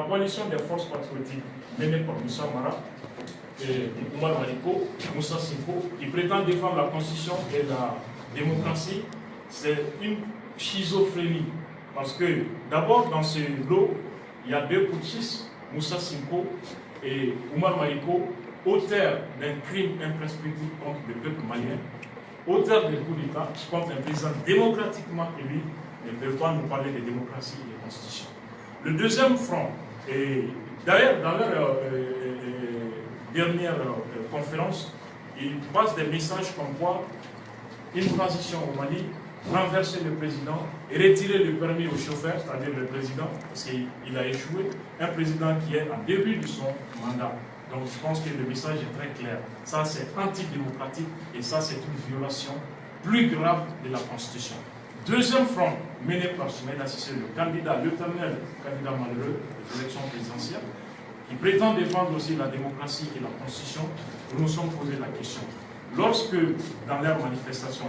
La coalition des forces patriotiques menée par Moussa Mara et Oumar Maliko, Moussa Sinko, qui prétend défendre la constitution et la démocratie, c'est une schizophrénie. Parce que d'abord dans ce lot, il y a deux putschistes, Moussa Sinko et Oumar Maliko, auteurs d'un crime imprescriptible contre le peuple malien, auteurs d'un coup d'État contre un président démocratiquement élu, ne peuvent pas nous parler de démocratie et de constitution. Le deuxième front, et d'ailleurs dans leur dernière conférence, ils passent des messages comme quoi une transition au Mali, renverser le président et retirer le permis au chauffeur, c'est-à-dire le président, parce qu'il a échoué, un président qui est en début de son mandat. Donc je pense que le message est très clair. Ça c'est antidémocratique et ça c'est une violation plus grave de la Constitution. Deuxième front mené par Soumaïla Cissé, le candidat, l'éternel candidat malheureux de l'élection présidentielle, qui prétend défendre aussi la démocratie et la Constitution, nous nous sommes posé la question. Lorsque, dans leur manifestation,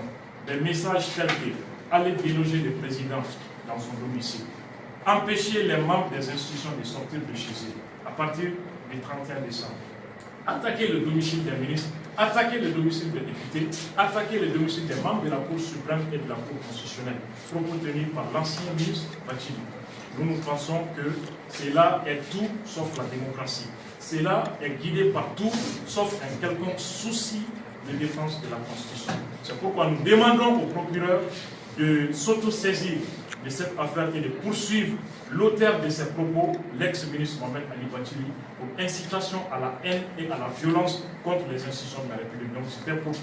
des messages tels que aller déloger le président dans son domicile, empêcher les membres des institutions de sortir de chez eux à partir du 31 décembre, attaquer le domicile des ministres, attaquer le domicile des députés, attaquer le domicile des membres de la Cour suprême et de la Cour constitutionnelle, propos tenus par l'ancien ministre Bachili. Nous pensons que cela est tout sauf la démocratie. Cela est guidé par tout sauf un quelconque souci de défense de la Constitution. C'est pourquoi nous demandons au procureur de s'autosaisir de cette affaire et de poursuivre l'auteur de ces propos, l'ex-ministre Mohamed Ali Bachili, pour incitation à la haine et à la violence contre les institutions de la République. Donc c'était pour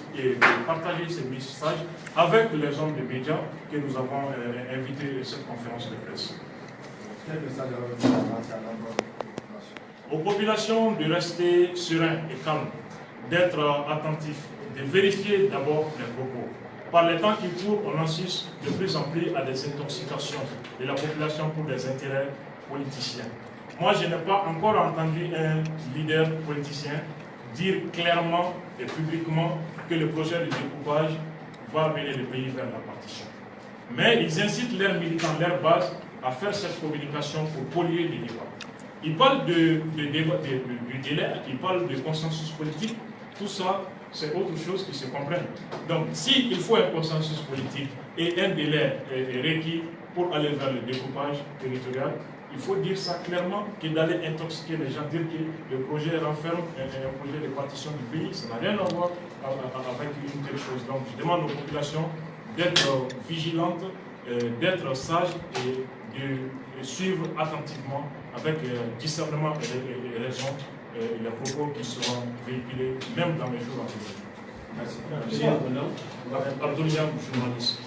partager ces messages avec les hommes des médias que nous avons invité à cette conférence de presse. Quel message aux populations de rester sereins et calmes, d'être attentifs, de vérifier d'abord les propos. Par les temps qui courent, on assiste de plus en plus à des intoxications de la population pour des intérêts politiciens. Moi, je n'ai pas encore entendu un leader politicien dire clairement et publiquement que le projet de découpage va mener le pays vers la partition. Mais ils incitent leurs militants, leur base, à faire cette communication pour polluer les débats. Ils parlent du délai, ils parlent de consensus politique, tout ça, c'est autre chose qui se comprenne. Donc, s'il faut un consensus politique et un délai est requis pour aller vers le découpage territorial, il faut dire ça clairement, que d'aller intoxiquer les gens, dire que le projet renferme un projet de partition du pays, ça n'a rien à voir avec une telle chose. Donc, je demande aux populations d'être vigilantes, d'être sages et de suivre attentivement, avec discernement et raison, les propos qui seront véhiculés, même dans les jours à venir. Merci. Abdoulaye, journaliste.